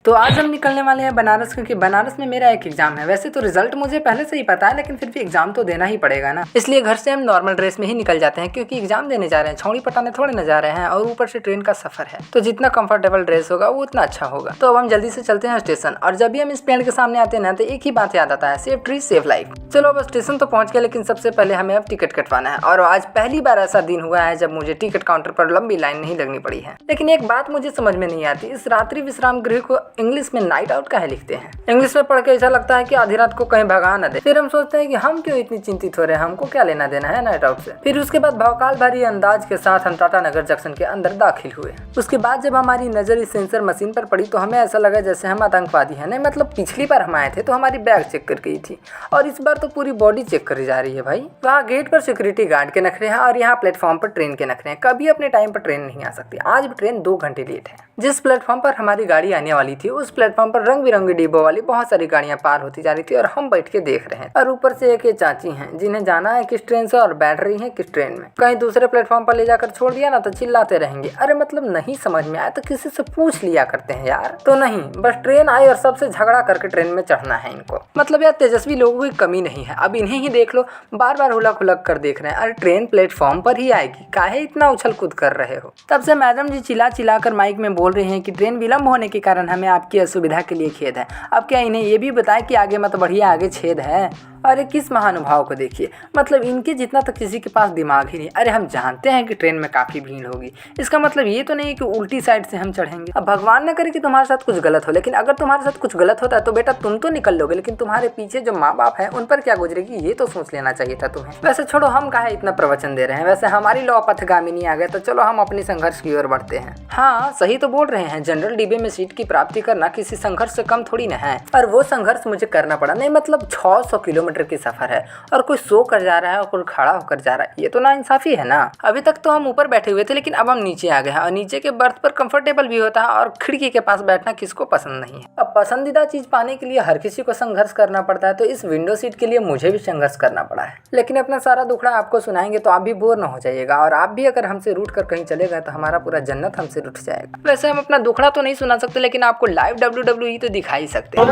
तो आज हम निकलने वाले हैं बनारस, क्योंकि बनारस में मेरा एक एग्जाम है। वैसे तो रिजल्ट मुझे पहले से ही पता है, लेकिन फिर भी एग्जाम तो देना ही पड़ेगा ना, इसलिए घर से हम नॉर्मल ड्रेस में ही निकल जाते हैं, क्योंकि एग्जाम देने जा रहे हैं, छौड़ी पटाने थोड़े न जा रहे हैं, और ऊपर से ट्रेन का सफर है, तो जितना कंफर्टेबल ड्रेस होगा वो उतना अच्छा होगा। तो अब हम जल्दी से चलते हैं स्टेशन, और जब भी हम इस पेड़ के सामने आते हैं ना, तो एक ही बात याद आता है, सेफ ट्री सेफ लाइफ। चलो अब स्टेशन तो पहुंच गए, लेकिन सबसे पहले हमें अब टिकट कटवाना है, और आज पहली बार ऐसा दिन हुआ है जब मुझे टिकट काउंटर पर लंबी लाइन नहीं लगनी पड़ी है। लेकिन एक बात मुझे समझ में नहीं आती, इस रात्रि विश्राम गृह को इंग्लिश में नाइट आउट काहे लिखते हैं? इंग्लिश में पढ़ के ऐसा लगता है कि आधी रात को कहीं भगा न दे। फिर हम सोचते हैं कि हम क्यों इतनी चिंतित हो रहे हैं, हमको क्या लेना देना है नाइट आउट से। फिर उसके बाद भौकाल भरी अंदाज के साथ हम टाटा नगर जंक्शन के अंदर दाखिल हुए। उसके बाद जब हमारी नजर इस सेंसर मशीन पर पड़ी तो हमें ऐसा लगा जैसे हम आतंकवादी हैं। नहीं मतलब पिछली बार हम आए थे तो हमारी बैग चेक कर गई थी, और इस बार तो पूरी बॉडी चेक करी जा रही है भाई। वहाँ गेट पर सिक्योरिटी गार्ड के नखरे हैं, और यहाँ प्लेटफॉर्म पर ट्रेन के नखरे हैं। कभी अपने टाइम पर ट्रेन नहीं आ सकती, आज भी ट्रेन 2 घंटे लेट है। जिस प्लेटफॉर्म पर हमारी गाड़ी आने वाली थी उस प्लेटफॉर्म पर रंग बिरंगी डिब्बों वाली बहुत सारी गाड़ियां पार होती जा रही थी, और हम बैठ के देख रहे हैं। और ऊपर से एक ये चाची हैं जिन्हें जाना है किस ट्रेन से और बैठ रही हैं किस ट्रेन में। कहीं दूसरे प्लेटफॉर्म पर ले जाकर छोड़ दिया ना तो चिल्लाते रहेंगे। अरे मतलब नहीं समझ में आया तो किसी से पूछ लिया करते हैं यार। तो नहीं, बस ट्रेन आई और सबसे झगड़ा करके ट्रेन में चढ़ना है इनको। मतलब यार तेजस्वी लोगों की कमी नहीं है, अब इन्हें ही देख लो, बार बार हुलक हुलक कर देख रहे हैं। अरे ट्रेन प्लेटफॉर्म पर ही आएगी, काहे इतना उछल कूद कर रहे हो? तब से मैडम जी चिल्ला चिल्ला कर माइक में बोल रही हैं कि ट्रेन विलंब होने के कारण हमें आपकी असुविधा के लिए खेद है। अब क्या इन्हें ये भी बताएं कि आगे मत बढ़िए, आगे छेद है। अरे किस महानुभाव को देखिए, मतलब इनके जितना तो किसी के पास दिमाग ही नहीं। अरे हम जानते हैं कि ट्रेन में काफ़ी भीड़ होगी, इसका मतलब ये तो नहीं कि उल्टी साइड से हम चढ़ेंगे। अब भगवान न करे कि तुम्हारे साथ कुछ गलत हो, लेकिन अगर तुम्हारे साथ कुछ गलत होता है तो बेटा तुम तो निकल लोगे, लेकिन तुम्हारे पीछे जो माँ बाप हैं उन पर क्या गुजरेगी ये तो सोच लेना चाहिए था तुम्हें। वैसे छोड़ो, हम काहे इतना प्रवचन दे रहे हैं। वैसे हमारी लौ पथगामिनी आ गए, तो चलो हम अपनी संघर्ष की ओर बढ़ते हैं। हाँ सही तो बोल रहे हैं, जनरल डिब्बे में सीट की प्राप्ति करना किसी संघर्ष से कम थोड़ी न है, और वो संघर्ष मुझे करना पड़ा। नहीं मतलब 600 किलोमीटर की सफर है, और कोई सो कर जा रहा है और कोई खड़ा होकर जा रहा है, ये तो नाइंसाफी है ना। अभी तक तो हम ऊपर बैठे हुए थे, लेकिन अब हम नीचे आ गए हैं, और नीचे के बर्थ पर कंफर्टेबल भी होता है, और खिड़की के पास बैठना किसको पसंद नहीं है। अब पसंदीदा चीज पाने के लिए हर किसी को संघर्ष करना पड़ता है, तो इस विंडो सीट के लिए मुझे भी संघर्ष करना पड़ा है। लेकिन अपना सारा दुखड़ा आपको सुनाएंगे तो आप भी बोर न हो जाइएगा, और आप भी अगर हमसे रूठ कर कहीं चले गए तो हमारा पूरा जन्नत हमसे रूठ जाएगा। वैसे हम अपना दुखड़ा तो नहीं सुना सकते, लेकिन आपको लाइव WWE तो दिखा ही सकते हैं।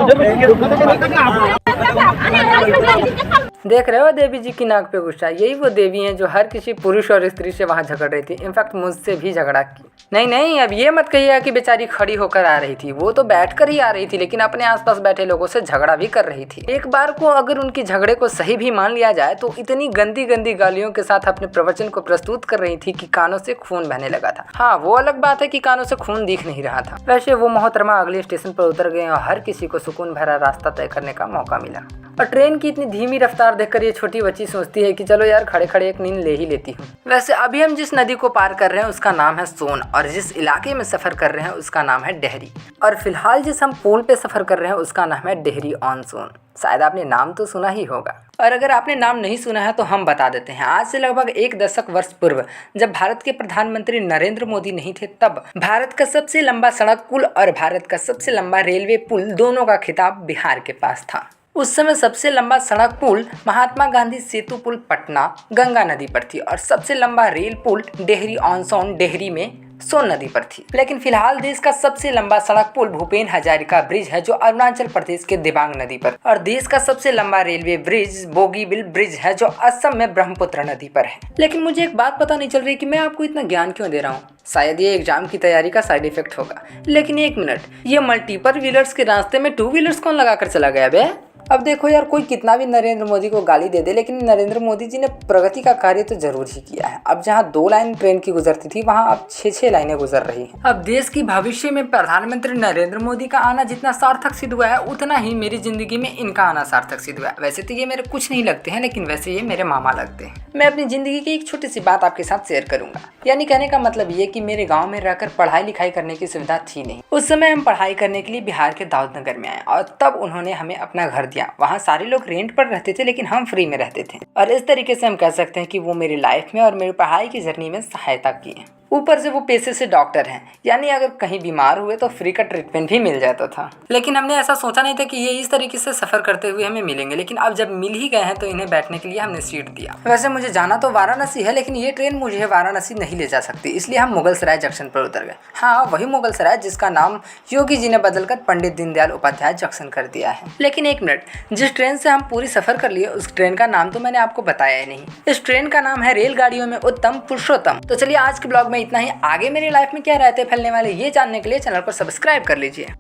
देख रहे हो देवी जी की नाक पे गुस्सा, यही वो देवी हैं जो हर किसी पुरुष और स्त्री से वहाँ झगड़ रही थी, इनफैक्ट मुझसे भी झगड़ा की। नहीं, अब ये मत कहिएगा कि बेचारी खड़ी होकर आ रही थी, वो तो बैठकर ही आ रही थी, लेकिन अपने आसपास बैठे लोगों से झगड़ा भी कर रही थी। एक बार को अगर उनकी झगड़े को सही भी मान लिया जाए तो इतनी गंदी गंदी गालियों के साथ अपने प्रवचन को प्रस्तुत कर रही थी कि कानों से खून बहने लगा था। हाँ वो अलग बात है कि कानों से खून दिख नहीं रहा था। वैसे वो मोहतरमा अगले स्टेशन पर उतर गए और हर किसी को सुकून भरा रास्ता तय करने का मौका मिला। और ट्रेन की इतनी धीमी रफ्तार देखकर ये छोटी बच्ची सोचती है कि चलो यार खड़े खड़े एक नींद ले ही लेती हूँ। वैसे अभी हम जिस नदी को पार कर रहे हैं उसका नाम है सोन, और जिस इलाके में सफर कर रहे हैं उसका नाम है डेहरी, और फिलहाल जिस हम पुल पे सफर कर रहे हैं उसका नाम है डेहरी ऑन सोन। शायद आपने नाम तो सुना ही होगा, और अगर आपने नाम नहीं सुना है तो हम बता देते हैं। आज से लगभग 1 दशक वर्ष पूर्व जब भारत के प्रधानमंत्री नरेंद्र मोदी नहीं थे, तब भारत का सबसे लंबा सड़क पुल और भारत का सबसे लंबा रेलवे पुल दोनों का खिताब बिहार के पास था। उस समय सबसे लंबा सड़क पुल महात्मा गांधी सेतु पुल पटना गंगा नदी पर थी, और सबसे लंबा रेल पुल डेहरी ऑन सोन डेहरी में सोन नदी पर थी। लेकिन फिलहाल देश का सबसे लंबा सड़क पुल भूपेन हजारिका ब्रिज है जो अरुणाचल प्रदेश के दिबांग नदी पर, और देश का सबसे लंबा रेलवे ब्रिज बोगीबिल ब्रिज है जो असम में ब्रह्मपुत्र नदी पर है। लेकिन मुझे एक बात पता नहीं चल रही कि मैं आपको इतना ज्ञान क्यों दे रहा हूँ। शायद ये एग्जाम की तैयारी का साइड इफेक्ट होगा। लेकिन एक मिनट, ये मल्टीपल व्हीलर्स के रास्ते में 2 व्हीलर्स कौन लगा कर चला गया बे? अब देखो यार, कोई कितना भी नरेंद्र मोदी को गाली दे दे, लेकिन नरेंद्र मोदी जी ने प्रगति का कार्य तो जरूर ही किया है। अब जहां 2 लाइन ट्रेन की गुजरती थी वहां अब 6 लाइनें गुजर रही हैं। अब देश की भविष्य में प्रधानमंत्री नरेंद्र मोदी का आना जितना सार्थक सिद्ध हुआ है, उतना ही मेरी जिंदगी में इनका आना सार्थक सिद्ध हुआ है। वैसे तो ये मेरे कुछ नहीं लगते हैं, लेकिन वैसे ये मेरे मामा लगते हैं। मैं अपनी जिंदगी की एक छोटी सी बात आपके साथ शेयर करूंगा। यानी कहने का मतलब ये कि मेरे गाँव में रहकर पढ़ाई लिखाई करने की सुविधा थी नहीं। उस समय हम पढ़ाई करने के लिए बिहार के दाऊदनगर में आए, और तब उन्होंने हमें अपना घर दिया। वहाँ सारे लोग रेंट पर रहते थे, लेकिन हम फ्री में रहते थे, और इस तरीके से हम कह सकते हैं कि वो मेरी लाइफ में और मेरी पढ़ाई की जर्नी में सहायता की है। ऊपर से वो पेशे से डॉक्टर हैं, यानी अगर कहीं बीमार हुए तो फ्री का ट्रीटमेंट भी मिल जाता था। लेकिन हमने ऐसा सोचा नहीं था कि ये इस तरीके से सफ़र करते हुए हमें मिलेंगे, लेकिन अब जब मिल ही गए हैं तो इन्हें बैठने के लिए हमने सीट दिया। वैसे मुझे जाना तो वाराणसी है, लेकिन ये ट्रेन मुझे वाराणसी नहीं ले जा सकती, इसलिए हम मुगलसराय जंक्शन पर उतर गए। हाँ, वही मुगलसराय जिसका नाम योगी जी ने बदलकर पंडित दीनदयाल उपाध्याय जंक्शन कर दिया है। लेकिन एक मिनट, जिस ट्रेन से हम पूरी सफ़र कर लिए उस ट्रेन का नाम तो मैंने आपको बताया ही नहीं। इस ट्रेन का नाम है रेलगाड़ियों में उत्तम पुरुषोत्तम। तो चलिए आज के ब्लॉग में इतना ही। आगे मेरी लाइफ में क्या रहते फैलने वाले ये जानने के लिए चैनल को सब्सक्राइब कर लीजिए।